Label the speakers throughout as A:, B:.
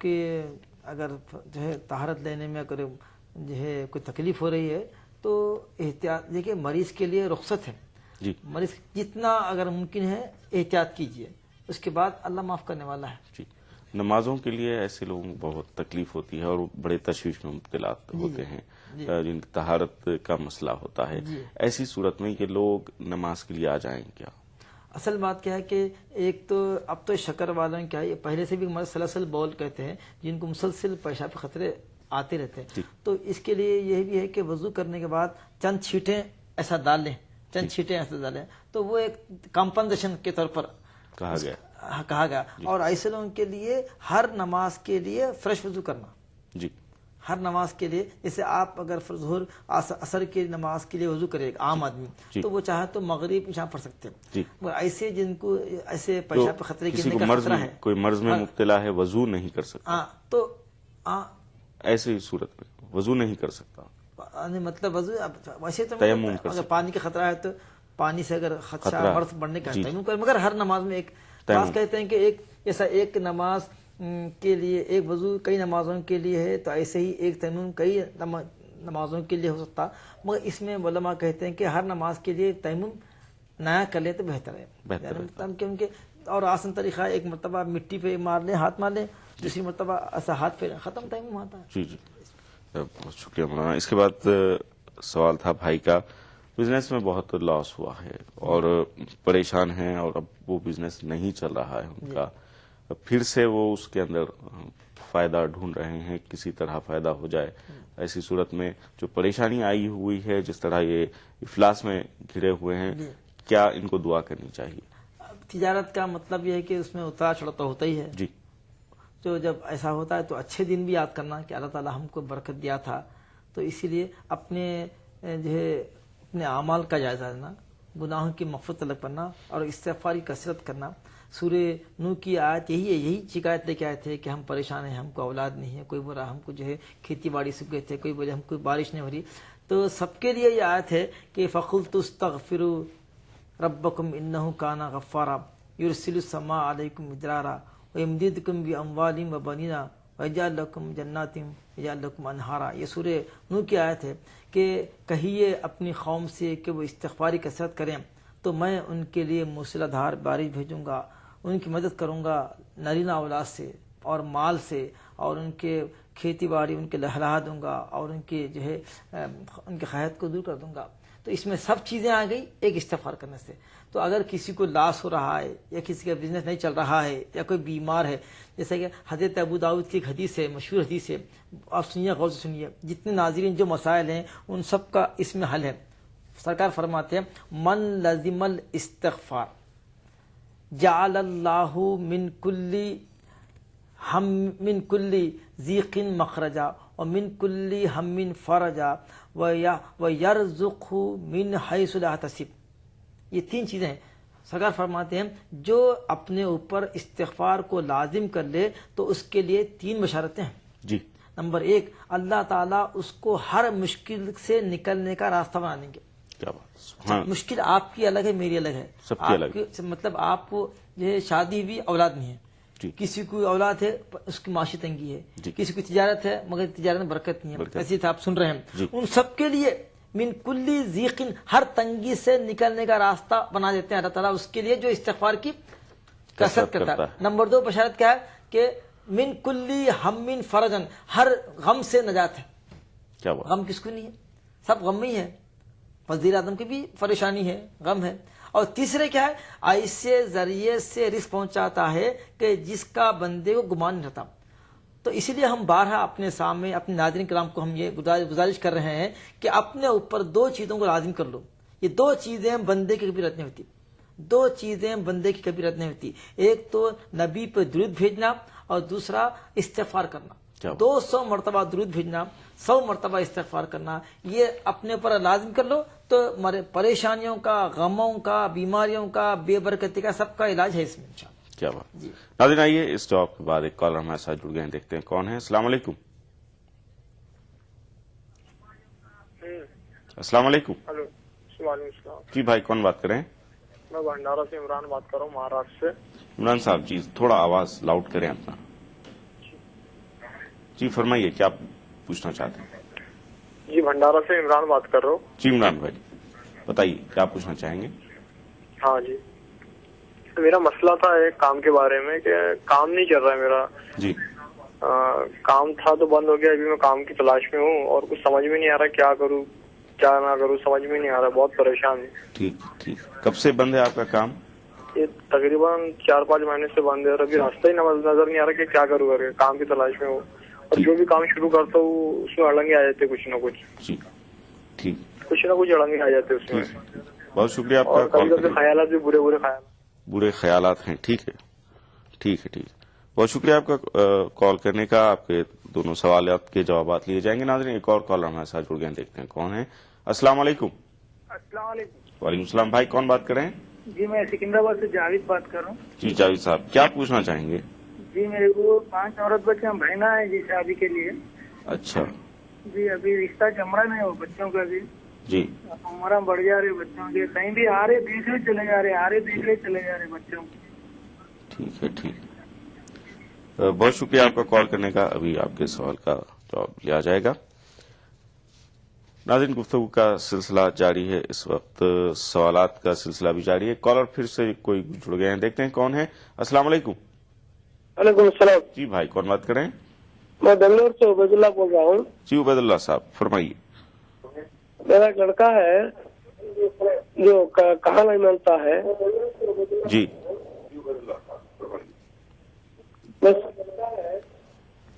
A: کہ اگر جو ہے طہارت لینے میں اگر جو ہے کوئی تکلیف ہو رہی ہے تو احتیاط، دیکھیے مریض کے لیے رخصت ہے
B: جی
A: مریض جتنا اگر ممکن ہے احتیاط کیجیے، اس کے بعد اللہ معاف کرنے والا ہے.
B: جی نمازوں کے لیے ایسے لوگوں کو بہت تکلیف ہوتی ہے اور بڑے تشویش میں مبتلا ہوتے ہیں جن کی طہارت کا مسئلہ ہوتا ہے. ایسی صورت میں یہ لوگ نماز کے لیے آ جائیں کیا؟
A: اصل بات کیا ہے کہ ایک تو اب تو شکر والوں نے کیا ہے، پہلے سے بھی مسلسل بول کہتے ہیں جن کو مسلسل پیشاب کے خطرے آتے رہتے ہیں، تو اس کے لیے یہ بھی ہے کہ وضو کرنے کے بعد چند چھینٹیں ایسا ڈال لیں، چند چھینٹیں ایسا ڈالیں، تو وہ ایک کمپنسیشن کے طور پر
B: کہا گیا.
A: اور ایسے لوگوں کے لیے ہر نماز کے لیے فریش وضو کرنا.
B: جی
A: ہر نماز کے لیے، جیسے آپ اگر ظہر عصر کی نماز کے لیے وضو کرے گا عام آدمی تو وہ چاہے تو مغرب عشاء پڑھ سکتے ہیں. مگر ایسے جن کو ایسے پیشاب کے خطرے
B: کسی
A: گرنے
B: کو
A: کا خطرہ ہے،
B: کوئی مرض میں مبتلا ہے وضو نہیں کر سکتا،
A: تو
B: ایسی صورت میں وضو نہیں کر سکتا،
A: مطلب وضو ویسے تو
B: تیمم کر
A: اگر
B: سکتا.
A: پانی کا خطرہ ہے تو پانی سے اگر خدشہ مرض بڑھنے کا تیمم کرے، مگر ہر نماز میں ایک بات کہتے ہیں کہ ایک ایسا ایک نماز کے لیے ایک وضو کئی نمازوں کے لیے ہے، تو ایسے ہی ایک تیمم کئی نمازوں کے لیے ہو سکتا. مگر اس میں علماء کہتے ہیں کہ ہر نماز کے لیے تیمم نیا کر لے تو بہتر ہے، کیونکہ اور آسان طریقہ ایک مرتبہ مٹی پہ مار لیں، ہاتھ مار لیں، دوسری مرتبہ ایسا ہاتھ پہ ختم تیمم آتا ہے.
B: جی بہت شکریہ مولانا. اس کے بعد سوال تھا بھائی کا، بزنس میں بہت لاس ہوا ہے اور پریشان ہیں اور اب وہ بزنس نہیں چل رہا ہے ان کا، پھر سے وہ اس کے اندر فائدہ ڈھونڈ رہے ہیں، کسی طرح فائدہ ہو جائے. ایسی صورت میں جو پریشانی آئی ہوئی ہے، جس طرح یہ افلاس میں گھرے ہوئے ہیں، کیا ان کو دعا کرنی چاہیے؟
A: تجارت کا مطلب یہ ہے کہ اس میں اتار چڑھا تو ہوتا ہی ہے.
B: جی
A: تو جب ایسا ہوتا ہے تو اچھے دن بھی یاد کرنا کہ اللہ تعالی ہم کو برکت دیا تھا، تو اسی لیے اپنے جو ہے اپنے اعمال کا جائزہ لینا، گناہوں کی مغفرت طلب کرنا اور استغفار کی کثرت کرنا. سورہ نوح کی آیت یہی شکایت لے کے آئے تھے کہ ہم پریشان ہیں، ہم کو اولاد نہیں ہے، کوئی بولا ہم کو جو ہے کھیتی باڑی سوکھ گئے تھے، کوئی بولے ہم کو بارش نہیں ہو رہی. تو سب کے لیے یہ آیت ہے کہ فَقُلْتُ اسْتَغْفِرُوا رَبَّكُمْ إِنَّهُ كَانَ غَفَّارًا يُرْسِلُ السَّمَاءَ عَلَيْكُمْ مِدْرَارًا وَيُمْدِدْكُمْ بِأَمْوَالٍ وَبَنِينَ وَيَجْعَلْ لَكُمْ جَنَّاتٍ وَيَجْعَلْ لَكُمْ أَنْهَارًا. یہ سورہ نوح کی آیت ہے کہ کہیے اپنی قوم سے کہ وہ استغفاری کثرت کریں تو میں ان کے لیے موسلا دھار بارش بھیجوں گا، ان کی مدد کروں گا نرینہ اولاد سے اور مال سے، اور ان کے کھیتی باڑی ان کے لہلہا دوں گا اور ان کے جو ہے ان کے قحط کو دور کر دوں گا. تو اس میں سب چیزیں آ گئی ایک استغفار کرنے سے. تو اگر کسی کو لاس ہو رہا ہے یا کسی کا بزنس نہیں چل رہا ہے یا کوئی بیمار ہے، جیسے کہ حضرت ابو داؤد کی ایک حدیث ہے، مشہور حدیث ہے، آپ سنیے، غور سے سنیے، جتنے ناظرین جو مسائل ہیں ان سب کا اس میں حل ہے. سرکار فرماتے ہیں من لزم الاستغفار جعل اللہ من کل ضیق مخرجا ومن کل ہم فرجا ویرزقہ من حیث لا یحتسب. یہ تین چیزیں ہیں. سرکار فرماتے ہیں جو اپنے اوپر استغفار کو لازم کر لے تو اس کے لیے تین بشارتیں ہیں.
B: جی
A: نمبر ایک، اللہ تعالیٰ اس کو ہر مشکل سے نکلنے کا راستہ بنا دیں گے.
B: کیا بات،
A: مشکل آپ کی الگ ہے، میری الگ ہے،
B: سب کی الگ ہے.
A: مطلب آپ کو جو ہے شادی بھی اولاد نہیں ہے، کسی کو اولاد ہے اس کی معاشی تنگی ہے، کسی کو تجارت ہے مگر تجارت میں برکت نہیں ہے، ایسی آپ سن رہے ہیں. ان سب کے لیے من کلی ضیق، ہر تنگی سے نکلنے کا راستہ بنا دیتے ہیں اللہ تعالیٰ اس کے لیے جو استغفار کی کثرت کرتا ہے. نمبر دو بشارت کیا ہے کہ من کلی ہم فرجن، ہر غم سے نجات ہے.
B: کیا بات،
A: غم کس کو نہیں ہے، سب غم ہی ہے. وزیر اعظم کی بھی پریشانی ہے، غم ہے. اور تیسرے کیا ہے، ایسے ذریعے سے رزق پہنچاتا ہے کہ جس کا بندے کو گمان نہیں رہتا. تو اسی لیے ہم بارہا اپنے سامنے اپنے ناظرین کرام کو ہم یہ گزارش کر رہے ہیں کہ اپنے اوپر دو چیزوں کو لازم کر لو. یہ دو چیزیں بندے کی کبھی رد نہیں ہوتی، دو چیزیں بندے کی کبھی رد نہیں ہوتی. ایک تو نبی پہ درود بھیجنا اور دوسرا استغفار کرنا. 200 مرتبہ درود بھیجنا، 100 مرتبہ استغفار کرنا، یہ اپنے اوپر لازم کر لو تو پریشانیوں کا، غموں کا، بیماریوں کا، بے برکتی کا سب کا علاج ہے اس میں انشاءاللہ.
B: کیا بات. ناظرین آئیے اس جواب کے بعد ایک کالر ہمارے ساتھ جڑ گئے ہیں، دیکھتے ہیں کون ہے. السلام علیکم. السلام علیکم.
C: ہلو، وعلیکم السلام.
B: جی بھائی کون بات کر رہے ہیں؟
C: میں بھنڈارا سے عمران بات کر رہا ہوں، مہاراشٹر سے.
B: عمران صاحب جی تھوڑا آواز لاؤڈ کریں اپنا. जी फरमाइए, क्या पूछना चाहते हैं?
C: जी भंडारा से इमरान बात कर रहा हूँ।
B: जी इमरान भाई बताइए, क्या पूछना चाहेंगे?
C: हाँ जी, तो मेरा मसला था एक काम के बारे में कि काम नहीं चल रहा है मेरा।
B: जी
C: काम था तो बंद हो गया, अभी मैं काम की तलाश में हूँ और कुछ समझ में नहीं आ रहा क्या करूँ क्या ना करूँ, समझ में नहीं आ रहा, बहुत परेशान हूँ।
B: ठीक ठीक। कब से बंद है आपका काम?
C: ये तकरीबन 4-5 महीने से बंद है और अभी रास्ता ही नजर नहीं आ रहा कि क्या करूँ करके, काम की तलाश में हूँ और जो भी काम शुरू करता हूँ उसमें अड़ंगे आ जाते कुछ ना कुछ।
B: जी ठीक
C: कुछ ना कुछ अड़ंगे आ जाते उसमें।
B: बहुत शुक्रिया आपका
C: और
B: कॉल
C: कभी कभी
B: करने
C: ख्यालात भी बुरे बुरे ख्याल।
B: बुरे ख्यालात हैं। ठीक है ठीक है ठीक। बहुत शुक्रिया आपका कॉल करने का। आपके दोनों सवालात के जवाब लिए जाएंगे। नाज़रीन एक और कॉलर हमारे साथ जुड़ गए, देखते हैं कौन है। अस्सलाम वालेकुम।
D: अस्सलाम वालेकुम।
B: वालेकुम सलाम। भाई कौन बात कर रहे हैं?
D: जी मैं सिकंदराबाद से जावेद बात कर रहा हूँ।
B: जी जावेद साहब, क्या पूछना चाहेंगे?
D: जी मेरे को 5 औरत बच्चे बहना है जी शादी के लिए।
B: अच्छा
D: जी अभी रिश्ता जम रहा नहीं वो बच्चों का भी।
B: जी
D: उम्र बढ़ जा रहे बच्चों के, कहीं भी आ रहे देख रहे चले जा रहे, आ रहे देख रहे चले जा रहे बच्चों को।
B: ठीक है ठीक। बहुत शुक्रिया आपका कॉल करने का। अभी आपके सवाल का जवाब लिया जाएगा। नाज़रीन गुफ्तगू का सिलसिला जारी है, इस वक्त सवालात का सिलसिला भी जारी है। कॉलर फिर से कोई जुड़ गए हैं, देखते हैं कौन है। अस्सलाम वालेकुम।
C: वालेकुम सलाम।
B: जी भाई कौन बात कर रहे हैं?
C: मैं बेंगलोर से उबैदुल्लाह बोल रहा हूँ।
B: जी उबैदुल्लाह साहब फरमाइए।
C: मेरा एक लड़का है जो कहाँ नहीं मानता है।
B: जी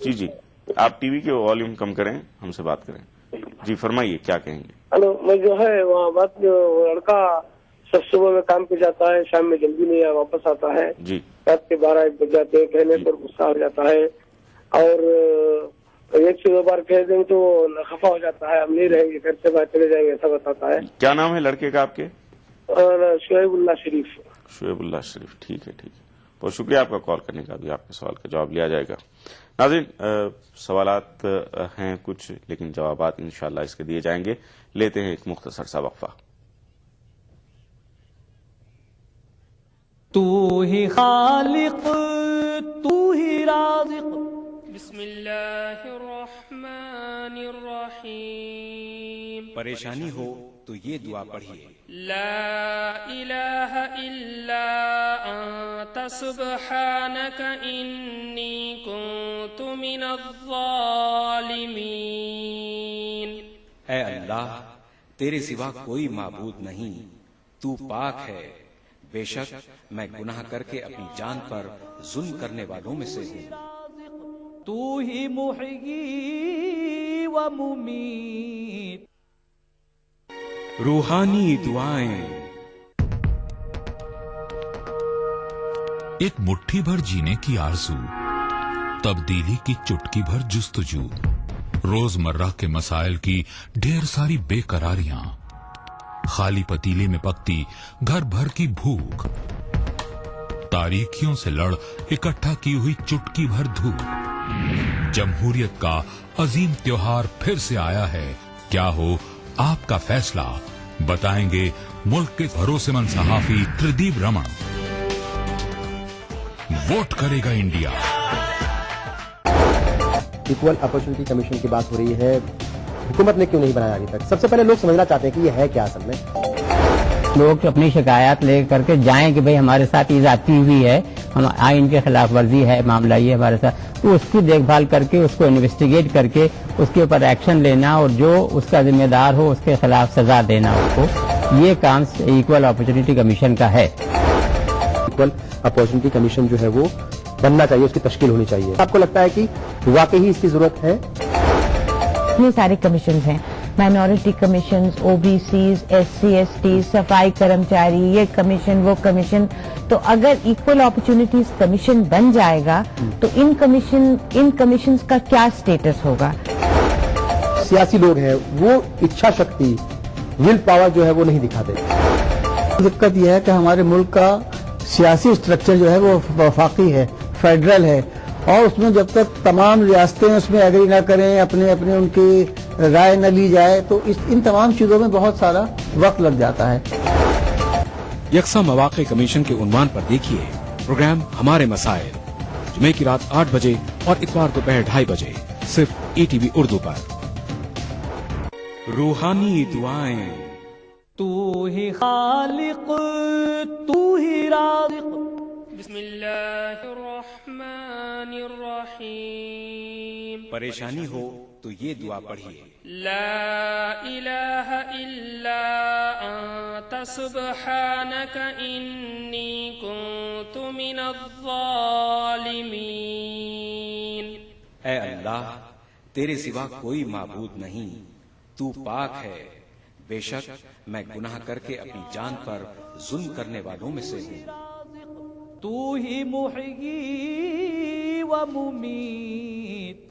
B: जी जी आप टीवी के वॉल्यूम कम करें, हमसे बात करें। जी फरमाइए, क्या कहेंगे?
C: हेलो, मैं जो है वहाँ बात जो लड़का सब सुबह में काम पे जाता है, शाम में जल्दी नहीं वापस आता है।
B: जी
C: रात के 12-1 बज जाते हैं, कहने पर गुस्सा हो जाता है और एक से 2 बार कह देंगे तो खफा हो जाता है, हम नहीं रहेंगे, घर से बाहर चले जाएंगे, ऐसा बताता है।
B: क्या नाम है लड़के का आपके?
C: शुएबुल्लाह शरीफ।
B: शुएबुल्लाह शरीफ। ठीक है ठीक है। बहुत शुक्रिया आपका कॉल करने का। भी आपके सवाल का जवाब लिया जाएगा। नाज़रीन सवालात हैं कुछ, लेकिन जवाबात इंशाअल्लाह इसके दिए जाएंगे। लेते हैं एक मुख्तसर सा वक्फा।
E: तू ही खालिक तू ही राज़िक। बिस्मिल्लाहिर्रहमानिर्रहीम।
F: परेशानी हो तो ये दुआ पढ़िए।
E: ला इलाहा इल्ला अंत सुब्हानक इन्नी कुन्तु मिनज़्ज़ालिमीन।
F: ऐ अल्लाह, तेरे सिवा कोई माबूद नहीं, तू पाक है, बेशक मैं गुनाह करके अपनी जान पर जुल्म करने वालों में से हूँ।
E: तू ही मुहय्यी व मुमीत।
F: रूहानी दुआएं।
G: एक मुट्ठी भर जीने की आरज़ू, तब्दीली की चुटकी भर जुस्तजू, रोजमर्रा के मसाइल की ढेर सारी बेकरारियां, खाली पतीले में पकती घर भर की भूख, तारीकियों से लड़ इकट्ठा की हुई चुटकी भर धूप। जमहूरियत का अजीम त्योहार फिर से आया है, क्या हो आपका फैसला, बताएंगे मुल्क के भरोसेमंद सहाफी त्रिदीप रमन। वोट करेगा इंडिया।
H: इक्वल अपॉर्चुनिटी कमीशन की बात हो रही है, हुकूमत ने क्यों नहीं बनाया अभी तक? सबसे पहले लोग समझना चाहते हैं कि ये है क्या असल में।
I: लोग अपनी शिकायत लेकर के जाएं कि भाई हमारे साथ ये जाती हुई है, हम आइन के खिलाफ वर्जी है, मामला ये हमारे साथ, तो उसकी देखभाल करके उसको इन्वेस्टिगेट करके उसके ऊपर एक्शन लेना और जो उसका जिम्मेदार हो उसके खिलाफ सजा देना उसको, ये काम इक्वल अपॉर्चुनिटी कमीशन का है।
H: इक्वल अपॉर्चुनिटी कमीशन जो है वो बनना चाहिए, उसकी तश्कील होनी चाहिए। आपको लगता है कि वाकई ही इसकी जरूरत है?
J: ये सारे कमीशन हैं, minority commission, OBCs, SC ST, सफाई कर्मचारी, ये कमीशन वो कमीशन, तो अगर इक्वल अपॉर्चुनिटीज कमीशन बन जाएगा तो इन कमीशन का क्या स्टेटस होगा?
H: सियासी लोग हैं वो इच्छा शक्ति, विल पावर जो है वो नहीं दिखाते।
K: दिक्कत यह है कि हमारे मुल्क का सियासी स्ट्रक्चर जो है वो वफाकी है, फेडरल है, और उसमें जब तक तमाम रियासतें उसमें एग्री ना करें, अपने अपने उनकी राय न ली जाए, तो इन तमाम चीजों में बहुत सारा वक्त लग जाता है।
F: यकसा मौक़े कमीशन के उन्वान पर देखिए प्रोग्राम हमारे मसाइल, जुमे की रात 8 बजे और इतवार दोपहर 2:30 बजे सिर्फ ईटीवी उर्दू पर। रूहानी दुआएं।
E: तू ही खालिक तू ही राज़िक।
D: बिस्मिल्लाहिर्रहमानिर्रहीम।
F: परेशानी हो तो ये दुआ पढ़िए।
D: ला इलाहा इल्ला अंत सुब्हानक इन्नी कुन्तु मिनज़्ज़ालिमीन।
F: ऐ अल्लाह, तेरे सिवा कोई माबूद नहीं, तू पाक है, बेशक मैं गुनाह करके अपनी जान पर जुल्म करने वालों में से हूँ।
E: तू ही मुहयी व मुमीत।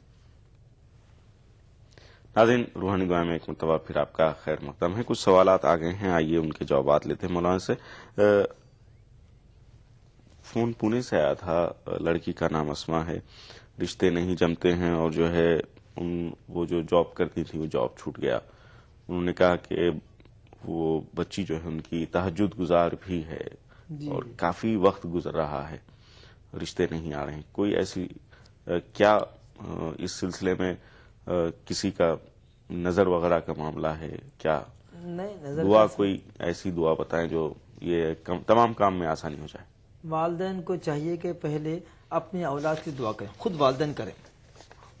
B: नाज़रीन, रूहानी दुआ में एक मरतबा फिर आपका खैर मकदम है। कुछ सवालात आ गए हैं, आइए उनके जवाबात लेते हैं मौलाना से। फोन पुणे से आया था, लड़की का नाम अस्मा है, रिश्ते नहीं जमते हैं और जो है वो जो जॉब करती थी वो जॉब छूट गया। उन्होंने कहा कि वो बच्ची जो है उनकी तहज्जुद गुजार भी है और काफी वक्त गुजर रहा है, रिश्ते नहीं आ रहे हैं। कोई ऐसी क्या इस सिलसिले में किसी का नजर वगैरह का मामला है क्या?
A: नहीं, नजर
B: दुआ कोई ऐसी दुआ बताएं जो ये तमाम काम में आसानी हो जाए।
A: वालिदैन को चाहिए कि पहले अपनी औलाद की दुआ करें, खुद वालिदैन करें।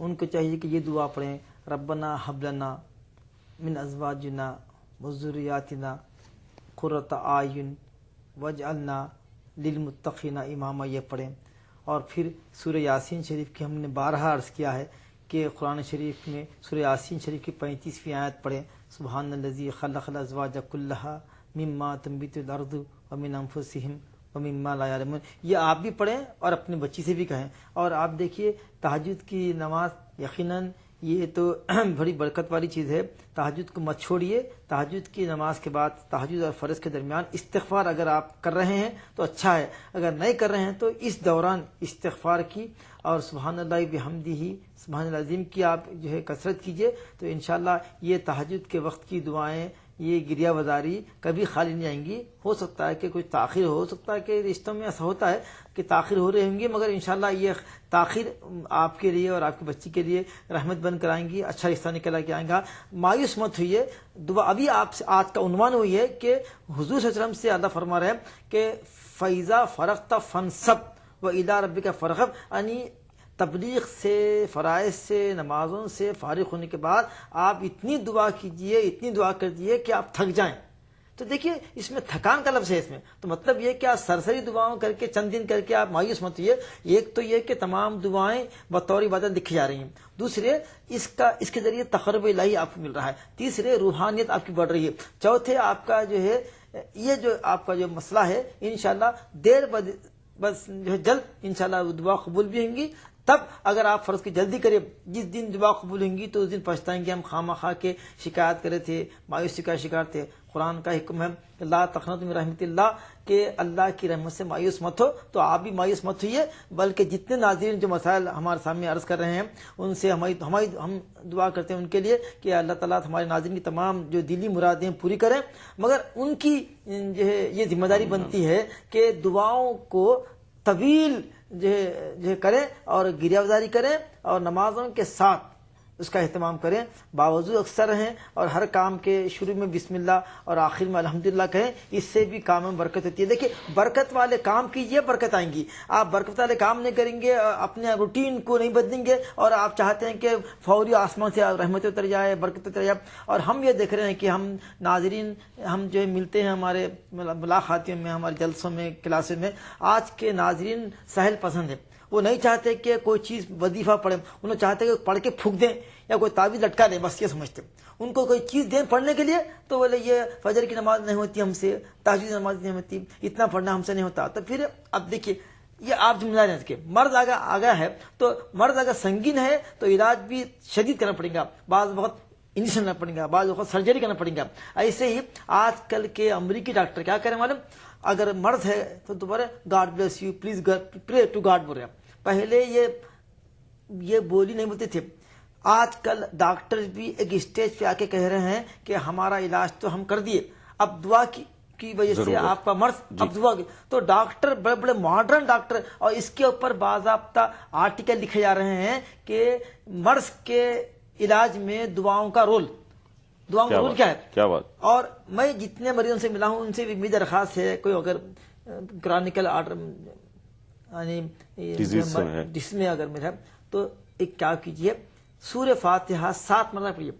A: उनको चाहिए कि ये दुआ पढ़ें, रब्बना हबलना मिन अज़वाजिना व ज़ुर्रियातिना क़ुर्रता आयुन वजअलना लिलमुत्तक़ीना इमामा, ये पढ़ें। और फिर सूरह यासीन शरीफ की हमने 12 अर्ज़ किया है कि कुरान शरीफ में सूरह यासीन शरीफ की 35वीं आयत पढ़ें, सुब्हानल्लज़ी खलक़ल अज़वाज कुल्लहा मिम्मा तंबितुल अर्दु व मिन अनफुसिहिम व मिम्मा ला यअलमून। ये आप भी पढ़ें और अपनी बच्ची से भी कहें। और आप देखिए तहज्जुद की नमाज यकीनन ये तो बड़ी बरकत वाली चीज़ है। तहज्जुद को मत छोड़िए। तहज्जुद की नमाज के बाद तहज्जुद और फ़र्ज़ के दरमियान इस्तिग़फ़ार अगर आप कर रहे हैं तो अच्छा है, अगर नहीं कर रहे हैं तो इस दौरान इस्तिग़फ़ार की और सुब्हानल्लाह बिहम्दिही सुब्हानल अज़ीम की आप जो है कसरत कीजिए, तो इंशाअल्लाह ये तहज्जुद के वक्त की दुआएं, ये गिरिया वजारी कभी खाली नहीं आएंगी। हो सकता है कि कुछ ताख़िर हो सकता है कि रिश्तों में ऐसा होता है कि ताख़िर हो रही होंगी, मगर इंशाअल्लाह ये ताख़िर आपके लिए और आपकी बच्ची के लिए रहमत बन कर आएंगी, अच्छा रिश्ता निकल के आएगा। मायूस मत हुई दुआ। अभी आपसे आज का उन्वान हुई है कि हुजूर सल्लल्लाहु अलैहि वसल्लम से अल्लाह फरमा रहे हैं कि फ़ैज़ा फ़रग़्ता फ़नसब व इला रब्बिका फ़रग़ब, यानी तबलीग से, फ़राइज़ से, नमाजों से फारिग होने के बाद आप इतनी दुआ कीजिए, इतनी दुआ कर दीजिए कि आप थक जाएं। तो देखिए इसमें थकान का लफ्ज़ है इसमें, तो मतलब ये कि आप सरसरी दुआओं करके चंद दिन करके आप मायूस मत हुइए। एक तो ये कि तमाम दुआएं बतौर इबादत लिखी जा रही हैं, दूसरे इसके जरिए तक़र्रुब इलाही आपको मिल रहा है, तीसरे रूहानियत आपकी बढ़ रही है, चौथे आपका जो है ये जो आपका जो मसला है इंशाअल्लाह देर बस जो है जल्द इंशाअल्लाह दुआ कबूल भी होंगी। तब अगर आप फर्ज की जल्दी करें, जिस दिन दुआ कबूल होंगी तो उस दिन पछताएंगे हम खामा के शिकायत करे थे, मायूसी का शिकार थे। कुरान का हुक्म है ला तक़नतु मिन रहमतिल्लाह, के अल्लाह की रहमत से मायूस मत हो। तो आप भी मायूस मत हुइए, बल्कि जितने नाज़रीन जो मसाइल हमारे सामने अर्ज कर रहे हैं उनसे हम दुआ करते हैं उनके लिए कि अल्लाह ताला हमारे नाज़रीन की तमाम जो दिली मुरादें पूरी करें। मगर उनकी जो है ये जिम्मेदारी बनती है कि दुआओं को तवील जो है करें और गिरियावजारी करें और नमाजों के साथ उसका एहतमाम करें, बावजूद अक्सर रहें और हर काम के शुरू में बिस्मिल्लाह और आखिर में अल्हम्दुलिल्लाह कहें। इससे भी काम में बरकत होती है। देखिए बरकत वाले काम कीजिए, बरकत आएंगी। आप बरकत वाले काम नहीं करेंगे, अपने रूटीन को नहीं बदलेंगे और आप चाहते हैं कि फौरी आसमान से रहमत उतर जाए, बरकत उतर जाए। और हम ये देख रहे हैं कि हम नाजरीन हम जो मिलते हैं हमारे मुलाकातियों में, हमारे जलसों में, क्लासों में, आज के नाजरीन सहल पसंद है। वो नहीं चाहते कि कोई चीज़ वजीफा पढ़े, उन्हें चाहते हैं कि पढ़ के फूक दें या कोई ताबीज़ लटका दें, बस ये समझते। उनको कोई चीज़ दें पढ़ने के लिए तो बोले ये फजर की नमाज नहीं होती हमसे, तहज्जुद की नमाज नहीं होती, इतना पढ़ना हमसे नहीं होता। तो फिर अब देखिए ये आप जिम्मेदार हैं इसके। मर्द आगा है तो मर्द अगर संगीन है तो इलाज भी शदीद करना पड़ेगा, बाज़ वक्त इंजेक्शन करना पड़ेगा, बाज़ वक्त सर्जरी करना पड़ेगा। ऐसे ही आजकल के अमरीकी डॉक्टर क्या करें मालूम, अगर मर्द है तो दोबारा God bless you, please pray to God बोल रहे। पहले ये बोली नहीं बोलते थे। आजकल डॉक्टर भी एक स्टेज पे आके कह रहे हैं कि हमारा इलाज तो हम कर दिए, अब दुआ کی وجہ سے آپ کا مرض اب دعا تو ڈاکٹر بڑے بڑے ماڈرن ڈاکٹر اور اس کے اوپر باضابطہ آرٹیکل لکھے جا رہے ہیں کہ مرض کے علاج میں دعاؤں کا رول کیا ہے.
B: کیا بات.
A: اور میں جتنے مریضوں سے ملا ہوں ان سے بھی میری درخواست ہے کوئی اگر کرانیکل آرڈر یعنی جس میں اگر میرا تو ایک کیا کیجیے سورہ فاتحہ 7 مرتبہ پڑھیے.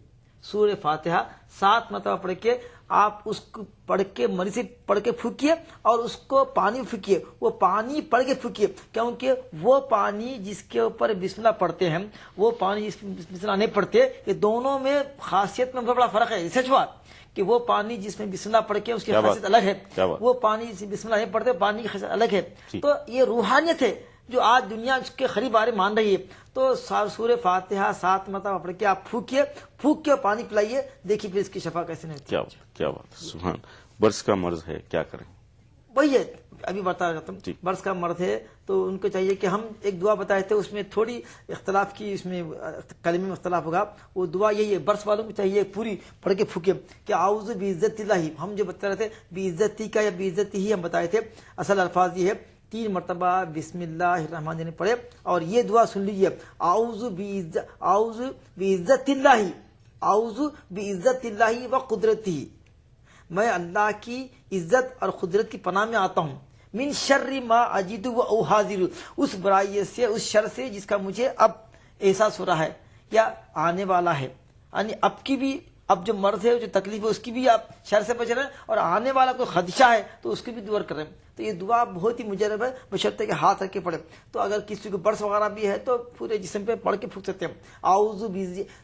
A: سورہ فاتحہ 7 مرتبہ پڑھ کے آپ اس کو پڑھ کے مریض سے پڑھ کے پھونکیے اور اس کو پانی پھونکیے. وہ پانی پڑھ کے پھونکیے کیونکہ وہ پانی جس کے اوپر بسم اللہ پڑھتے ہیں وہ پانی جس بسم اللہ نہیں پڑھتے یہ دونوں میں خاصیت میں بڑا فرق ہے. سچ بات کہ وہ پانی جس میں بسم اللہ پڑھ کے اس کی خاصیت الگ ہے, وہ پانی جس میں بسم اللہ نہیں پڑھتے پانی کی خاصیت الگ ہے. تو یہ روحانیت ہے جو آج دنیا اس کے قریب آرے مان رہی ہے. تو سورہ فاتحہ 7 مرتبہ پڑھ کے آپ پھونک کے پانی پلائیے, دیکھیے پھر اس کی شفا کیسے نہیں ہوتی.
B: کیا بات. سبحان. برس کا مرض ہے کیا کریں؟
A: وہی ہے ابھی بتا رہا ہوں. برس کا مرض ہے تو ان کو چاہیے کہ ہم ایک دعا بتائے تھے اس میں تھوڑی اختلاف کی اس میں کلمے میں اختلاف ہوگا. وہ دعا یہی ہے برس والوں کو چاہیے پوری پڑھ کے پھونکے کہ اعوذ بعزت اللہ. ہم جو بتا رہے تھے بعزتی کا یا بعزتی ہی ہم بتائے تھے. اصل الفاظ یہ ہے 3 مرتبہ بسم اللہ الرحمن الرحیم پڑھے اور یہ دعا سن لیجیے اعوذ بعزت اللہ اعوذ بعزت اللہ و قدرتی. میں اللہ کی عزت اور قدرت کی پناہ میں آتا ہوں. من شر ما اجد و احاذر. اس برائی سے اس شر سے جس کا مجھے اب احساس ہو رہا ہے یا آنے والا ہے. یعنی اب کی بھی اب جو مرض ہے جو تکلیف ہے اس کی بھی آپ شر سے بچ رہے ہیں اور آنے والا کوئی خدشہ ہے تو اس کی بھی دعا کر رہے ہیں. تو یہ دعا بہت ہی مجرب ہے بشرطے کہ ہاتھ رکھ کے پڑھے. تو اگر کسی کو برس وغیرہ بھی ہے تو پورے جسم پہ پڑھ کے پھونک سکتے ہیں. اعوذ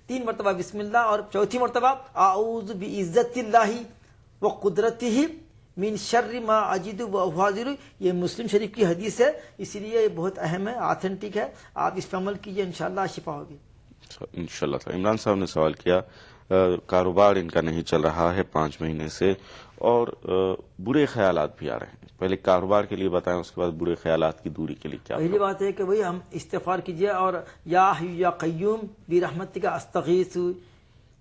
A: 3 مرتبہ بسم اللہ اور چوتھی مرتبہ اعوذ بعزت اللہ و قدرتہ من شر ما اجد و احاذر. یہ مسلم شریف کی حدیث ہے اسی لیے یہ بہت اہم ہے, آتھینٹک ہے. آپ اس پہ عمل کیجیے انشاءاللہ شفا ہوگی
B: انشاءاللہ. عمران صاحب نے سوال کیا کاروبار ان کا نہیں چل رہا ہے 5 مہینے سے اور برے خیالات بھی آ رہے ہیں. پہلے کاروبار کے لیے بتائیں اس کے بعد برے خیالات کی دوری کے لیے کیا.
A: پہلی بات ہے کہ بھئی ہم استغفار کیجیے اور یا حی یا قیوم برحمتک استغیث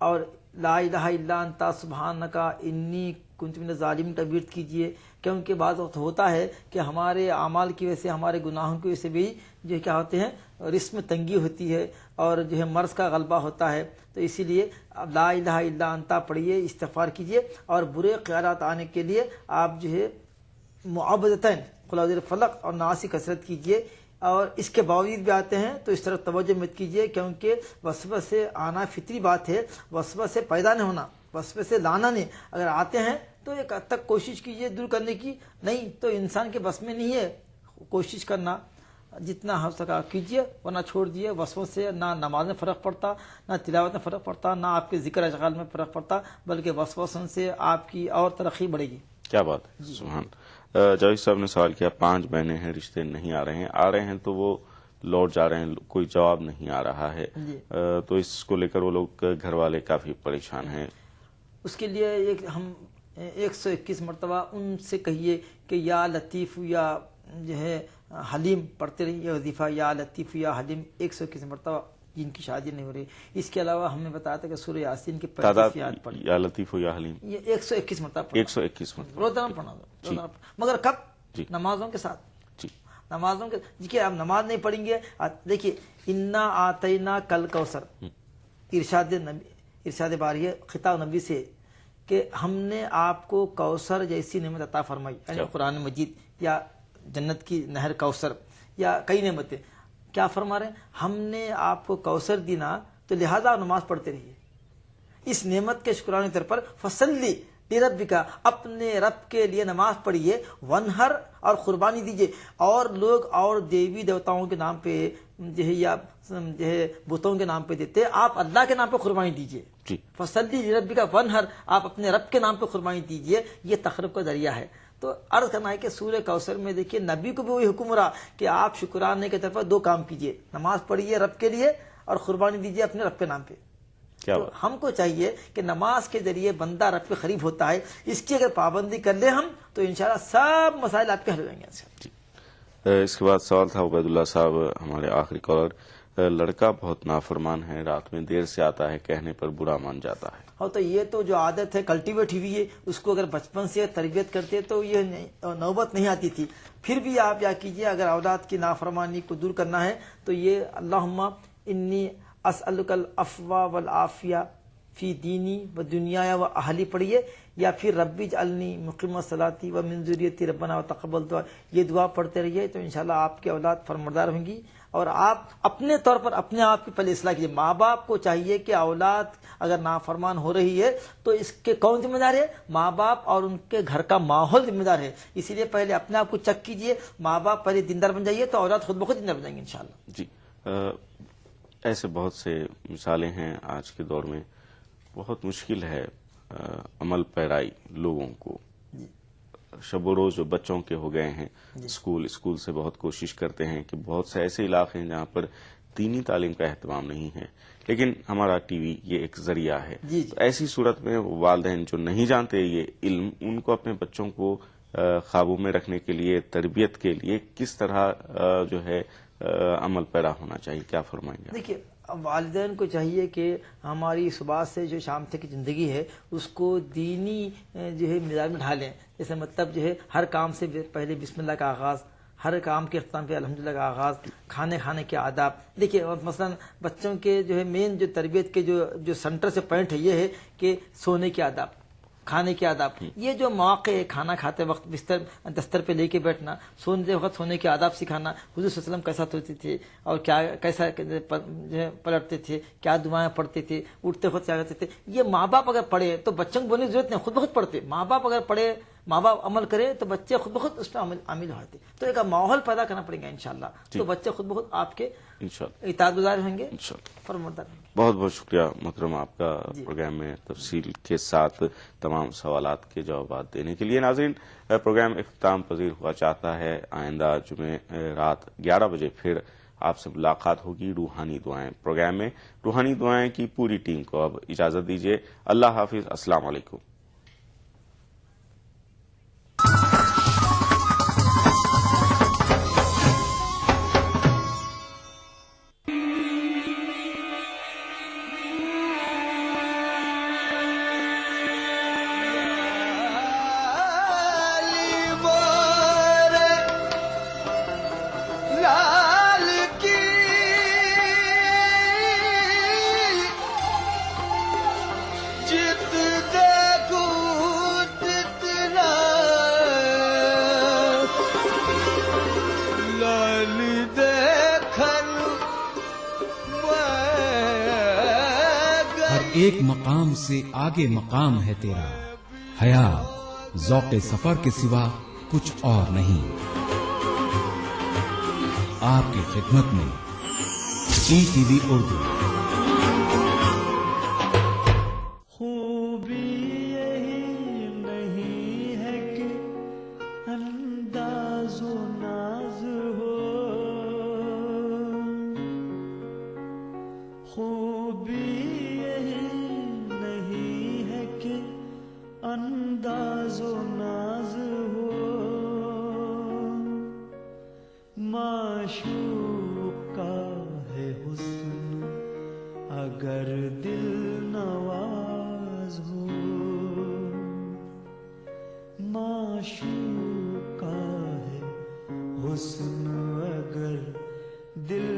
A: اور لا الہ الا انت سبحانک انی کنت من الظالمین کا ورد کیجیے. کیونکہ بعض وقت ہوتا ہے کہ ہمارے اعمال کی وجہ سے ہمارے گناہوں کی وجہ سے بھی جو کیا ہوتے ہیں رزق میں تنگی ہوتی ہے اور جو ہے مرض کا غلبہ ہوتا ہے. تو اسی لیے لا الہ الا انت پڑھیے, استغفار کیجیے اور برے خیالات آنے کے لیے آپ جو ہے معوذتین قل اعوذ بالفلق اور ناس کی کثرت کیجیے. اور اس کے باوجود بھی آتے ہیں تو اس طرف توجہ مت کیجیے کیونکہ وسوسے آنا فطری بات ہے. وسوسے پیدا نہیں ہونا, وسوسے لانا نہیں. اگر آتے ہیں تو ایک حد تک کوشش کیجیے دور کرنے کی, نہیں تو انسان کے بس میں نہیں ہے کوشش کرنا. جتنا ہو سکا کیجیے ورنہ چھوڑ دیے. وسوسے نہ نماز میں فرق پڑتا, نہ تلاوت میں فرق پڑتا, نہ آپ کے ذکر اشغال میں فرق پڑتا, بلکہ وسوسوں سے آپ کی اور ترقی بڑھے گی.
B: کیا بات ہے. سبحان. جاوید صاحب نے سوال کیا 5 مہینے ہیں رشتے نہیں آ رہے ہیں تو وہ لوٹ جا رہے ہیں, کوئی جواب نہیں آ رہا ہے. تو اس کو لے کر وہ لوگ گھر والے کافی پریشان ہیں.
A: اس کے لیے ہم 121 مرتبہ ان سے کہیے کہ یا لطیف یا جو ہے حلیم پڑھتے رہیے وظیفہ یا لطیف یا حلیم 121 مرتبہ جن کی شادی نہیں ہو رہی. اس کے علاوہ ہم نے بتایا تھا کہ سورہ یاسین کی 25 آیات پڑھیں.
B: یا لطیف یا حلیم
A: یہ 121 مرتبہ
B: 121 مرتبہ
A: روزانہ پڑھنا, مگر کب؟ نمازوں کے ساتھ. نمازوں کے دیکھیے آپ نماز نہیں پڑھیں گے. دیکھیے انا آتینا کل کوثر ارشاد باری ہے خطاب نبی سے کہ ہم نے آپ کو کوثر جیسی نعمت عطا فرمائی, یعنی قرآن مجید یا جنت کی نہر کوثر یا کئی نعمتیں. کیا فرما رہے ہیں؟ ہم نے آپ کو کوثر دینا تو لہذا نماز پڑھتے رہیے. اس نعمت کے شکرانے کے طور پر فصلی لربک, اپنے رب کے لیے نماز پڑھیے, ونہر اور قربانی دیجیے. اور لوگ اور دیوی دیوتاؤں کے نام پہ جو ہے یا جو ہے بتوں کے نام پہ دیتے, آپ اللہ کے نام پہ قربانی دیجیے. فصلی لربک ونہر, آپ اپنے رب کے نام پہ قربانی دیجیے. یہ تقرب کا ذریعہ ہے. تو عرض کرنا ہے کہ سورہ کوثر میں دیکھیے نبی کو بھی وہی حکم رہا کہ آپ شکرانے کی طرف 2 کام کیجیے, نماز پڑھیے رب کے لیے اور قربانی دیجیے اپنے رب کے نام پہ. تو ہم کو چاہیے کہ نماز کے ذریعے بندہ رب کے قریب ہوتا ہے. اس کی اگر پابندی کر لیں ہم تو انشاءاللہ سب مسائل آپ کے حل ہو جائیں گے.
B: اس کے بعد سوال تھا عبید اللہ صاحب ہمارے آخری کالر, लड़का बहुत नाफरमान है, रात में देर से आता है, कहने पर बुरा मान जाता है।
A: और तो ये तो जो आदत है कल्टीवेट हुई है, उसको अगर बचपन से तरबियत करते तो ये नौबत नहीं आती थी। फिर भी आप क्या कीजिए, अगर औलाद की नाफरमानी को दूर करना है तो ये अल्लाहुम्मा इन्नी असअलुकल अफ़वा वल आफिया फी दीनी व दुनिया व अहली पढ़िए, या फिर रब्बी जअलनी मुक़ीम सलाती व मिन ज़ुर्रियती रब्बना व तक़ब्बल दुआ, ये दुआ पढ़ते रहिए तो इंशाल्लाह आपकी औलाद फरमाबरदार होंगी। और आप अपने तौर पर अपने आप की पहले इस्लाह कीजिए। माँ बाप को चाहिए कि औलाद अगर नाफरमान हो रही है तो इसके कौन जिम्मेदार है? माँ बाप और उनके घर का माहौल जिम्मेदार है। इसीलिए पहले अपने आप को चेक कीजिए, माँ बाप पहले दीनदार बन जाइए तो औलाद खुद ब खुद दीनदार बन जाएंगे इंशाल्लाह।
B: जी, ऐसे बहुत से मिसालें हैं। आज के दौर में बहुत मुश्किल है अमल पैराई लोगों को। शब रोज जो बच्चों के हो गए हैं, स्कूल से बहुत कोशिश करते हैं कि बहुत से ऐसे इलाके हैं जहाँ पर दीनी तालीम का एहतमाम नहीं है, लेकिन हमारा टीवी ये एक जरिया है। तो ऐसी सूरत में वालिदैन जो नहीं जानते ये इल्म, उनको अपने बच्चों को काबू में रखने के लिए, तरबियत के लिए किस तरह जो है अमल पैरा होना चाहिए, क्या फरमाएंगे?
A: देखिए, वालिदैन को चाहिए कि हमारी सुबह से जो शाम तक की ज़िंदगी है उसको दीनी जो है मिजाज में ढालें। जैसे मतलब जो है हर काम से पहले बिस्मिल्लाह का आगाज़, हर काम के अख्ताम पे अल्हम्दुलिल्लाह का आगाज़, खाने के आदाब। देखिए, और मसलन बच्चों के जो है मेन जो तरबियत के जो सेंटर से पॉइंट है ये है कि सोने के आदाब, खाने के आदाब। ये जो मौके है, खाना खाते वक्त बिस्तर दस्तर पे लेके बैठना, सोने वक्त सोने के आदाब सिखाना, हुजूर सल्लल्लाहु अलैहि वसल्लम कैसा सोते थे और कैसा पलटते थे, क्या दुआएं पढ़ते थे, उठते वक्त क्या करते थे। ये माँ बाप अगर पढ़े तो बच्चों को बोलने की जरूरत नहीं, खुद ब खुद पढ़ते। माँ बाप अगर पढ़े, माँ बाप अमल करे तो बच्चे खुद ब खुद उस पर अमील होते। तो एक माहौल पैदा करना पड़ेगा इंशाल्लाह, तो बच्चे खुद ब खुद आपके इताअतगुज़ार होंगे, फरमाबरदार होंगे।
B: बहुत बहुत शुक्रिया मोहतरमा, आपका प्रोग्राम में तफसील के साथ तमाम सवालात के जवाब देने के लिए। नाज़रीन, प्रोग्राम इख्तिताम पजीर हुआ चाहता है। आइंदा जुमे रात 11 बजे फिर आपसे मुलाकात होगी रूहानी दुआएं प्रोग्राम में। रूहानी दुआएं की पूरी टीम को अब इजाजत दीजिए। अल्लाह हाफिज, अस्सलाम वालेकुम।
F: एक मकाम से आगे मकाम है तेरा, हया ज़ौक़े सफर के सिवा कुछ और नहीं। आपकी खिदमत में ईटीवी उर्दू।
E: खूबी यही नहीं है कि अंदाज़ो नाज हो, खूबी अंदाज़ो नाज हो, माशूक़ का है हुस्न अगर दिल नवाज हो, माशूक़ का है हुस्न अगर दिल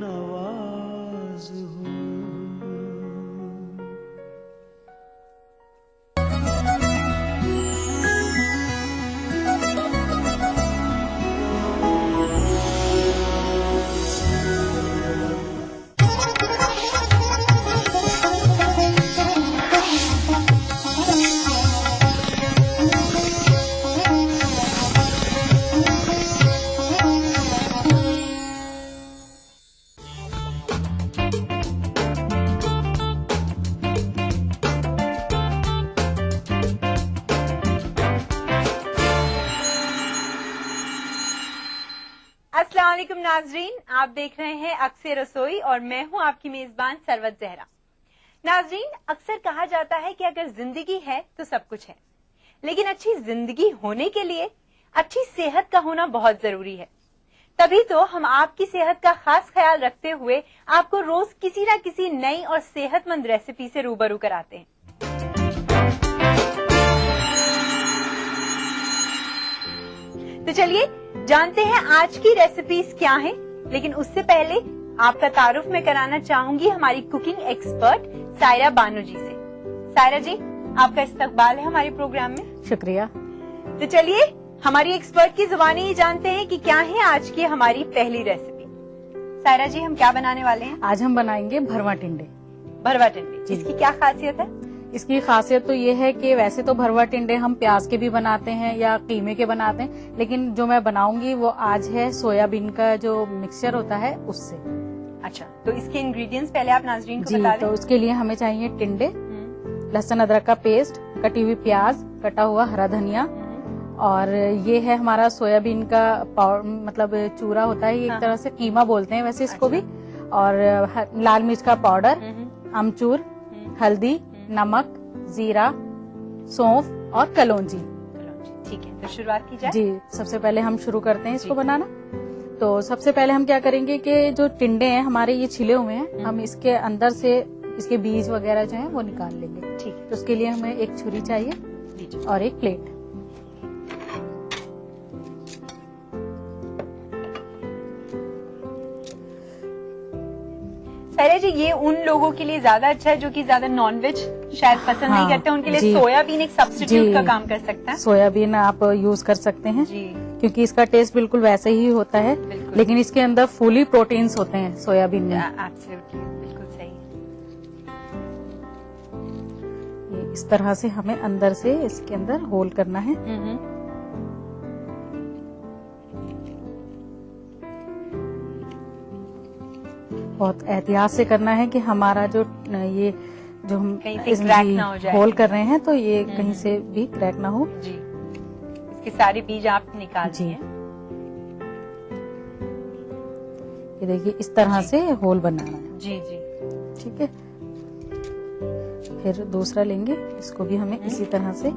E: नवाज हो।
L: अस्सलामुअलैकुम नाजरीन, आप देख रहे हैं अक्सर रसोई और मैं हूं आपकी मेजबान सरवत जहरा। नाजरीन, अक्सर कहा जाता है कि अगर जिंदगी है तो सब कुछ है, लेकिन अच्छी जिंदगी होने के लिए अच्छी सेहत का होना बहुत जरूरी है। तभी तो हम आपकी सेहत का खास ख्याल रखते हुए आपको रोज किसी न किसी नई और सेहतमंद रेसिपी से रूबरू कराते हैं। तो चलिए जानते हैं आज की रेसिपीज क्या हैं, लेकिन उससे पहले आपका तारुफ मैं कराना चाहूंगी हमारी कुकिंग एक्सपर्ट सायरा बानो जी से। सायरा जी, आपका इस्तकबाल है हमारे प्रोग्राम में।
M: शुक्रिया।
L: तो चलिए हमारी एक्सपर्ट की जुबानी ही जानते हैं कि क्या है आज की हमारी पहली रेसिपी। सायरा जी, हम क्या बनाने वाले हैं?
M: आज हम बनाएंगे भरवा टिंडे।
L: भरवा टिंडे, इसकी क्या खासियत है?
M: इसकी खासियत तो ये है कि वैसे तो भरवा टिंडे हम प्याज के भी बनाते हैं या कीमे के बनाते हैं, लेकिन जो मैं बनाऊंगी वो आज है सोयाबीन का जो मिक्सचर होता है उससे।
L: अच्छा, तो इसके इंग्रेडिएंट्स पहले आप नाज़रीन को बता दें।
M: तो उसके लिए हमें चाहिए टिंडे, लहसुन अदरक का पेस्ट, कटी हुई प्याज, कटा हुआ हरा धनिया, और ये है हमारा सोयाबीन का मतलब चूरा होता है, एक तरह से कीमा बोलते हैं वैसे इसको भी, और लाल मिर्च का पाउडर, अमचूर, हल्दी, नमक, जीरा, सौंफ और कलौंजी।
L: ठीक है, तो शुरुआत की जाए।
M: जी, सबसे पहले हम शुरू करते हैं इसको बनाना। तो सबसे पहले हम क्या करेंगे कि जो टिंडे हैं हमारे ये छिले हुए हैं, हम इसके अंदर से इसके बीज वगैरह जो है वो निकाल लेंगे।
L: ठीक है,
M: तो उसके लिए हमें एक छुरी चाहिए और एक प्लेट।
L: सायरा जी, ये उन लोगों के लिए ज्यादा अच्छा है जो कि ज्यादा नॉनवेज शायद पसंद नहीं करते, उनके लिए सोयाबीन एक सब्स्टिट्यूट का काम कर सकता है।
M: सोयाबीन आप यूज कर सकते हैं क्योंकि इसका टेस्ट बिल्कुल वैसे ही होता है, लेकिन इसके अंदर फुली प्रोटीन्स होते हैं सोयाबीन में।
L: एब्सोल्युटली, बिल्कुल सही।
M: ये इस तरह से हमें अंदर से इसके अंदर होल करना है। बहुत एहतियात से करना है कि हमारा जो ये जो हम होल कर रहे हैं तो ये कहीं से भी क्रैक ना हो।
L: जी, इसके सारे बीज आप निकाल दिए।
M: ये देखिए इस तरह से होल बनाना है।
L: जी जी,
M: ठीक है। फिर दूसरा लेंगे, इसको भी हमें इसी तरह से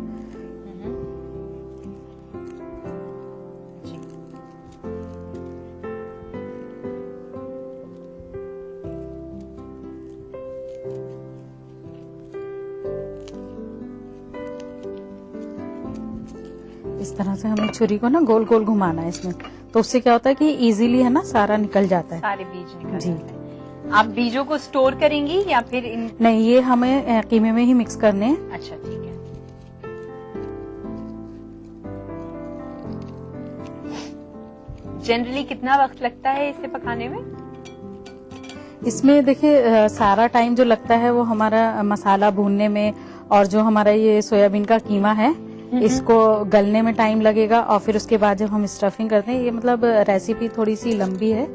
M: इस तरह से हमें छुरी को ना गोल गोल घुमाना है इसमें, तो उससे क्या होता है कि इजीली है ना सारा निकल जाता है,
L: सारे बीज निकल जाते हैं। आप बीजों को स्टोर करेंगी या फिर
M: नहीं, ये हमें कीमे में ही मिक्स करने हैं।
L: अच्छा, ठीक है। जनरली कितना वक्त लगता है इसे पकाने में?
M: इसमें देखिए सारा टाइम जो लगता है वो हमारा मसाला भूनने में, और जो हमारा ये सोयाबीन का कीमा है इसको गलने में टाइम लगेगा, और फिर उसके बाद जब हम स्टफिंग करते हैं, ये मतलब रेसिपी थोड़ी सी लंबी है।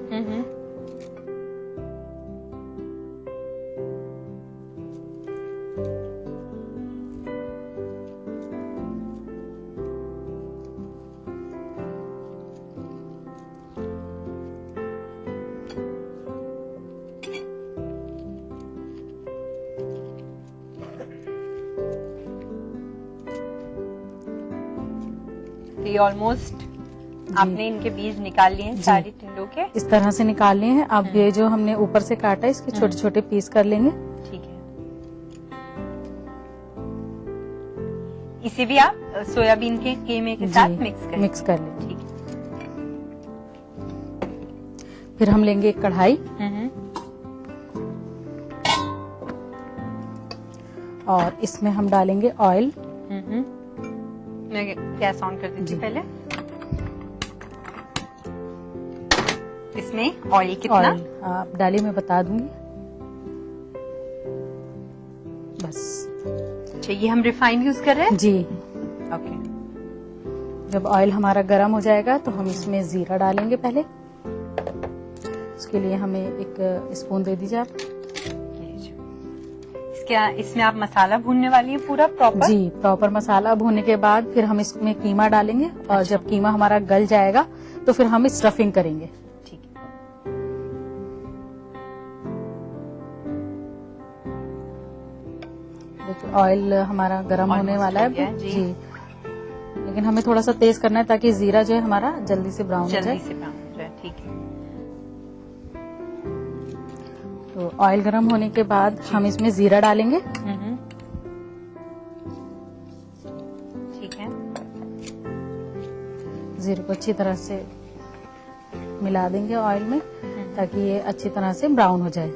L: ये ऑलमोस्ट आपने इनके बीज निकाल लिए हैं सारी टिंडों के,
M: इस तरह से निकाल लिए हैं। अब ये जो हमने ऊपर से काटा है इसके छोटे छोटे पीस कर लेंगे।
L: ठीक है। इसे भी आप सोयाबीन के कीमे के साथ मिक्स कर लें।
M: ठीक है। फिर हम लेंगे एक कढ़ाई, और इसमें हम डालेंगे ऑयल।
L: मैं गैस ऑन कर देती पहले। इसमें ऑयल कितना
M: आप डालिए, मैं बता दूंगी। बस।
L: अच्छा, ये हम रिफाइंड यूज कर रहे हैं?
M: जी।
L: ओके।
M: जब ऑयल हमारा गर्म हो जाएगा तो हम इसमें जीरा डालेंगे पहले। उसके लिए हमें एक स्पून दे दीजिए आप।
L: क्या इसमें आप मसाला भूनने वाली है पूरा प्रॉपर?
M: जी, प्रॉपर मसाला भूनने के बाद फिर हम इसमें कीमा डालेंगे, और जब कीमा हमारा गल जाएगा तो फिर हम स्टफिंग करेंगे।
L: ठीक है।
M: देखिए ऑयल हमारा गर्म होने वाला है। जी, लेकिन हमें थोड़ा सा तेज करना है ताकि जीरा जो है हमारा जल्दी से ब्राउन हो जाए।
L: ठीक है।
M: ऑयल गर्म होने के बाद हम इसमें जीरा डालेंगे।
L: ठीक है।
M: जीरे को अच्छी तरह से मिला देंगे ऑयल में ताकि ये अच्छी तरह से ब्राउन हो जाए।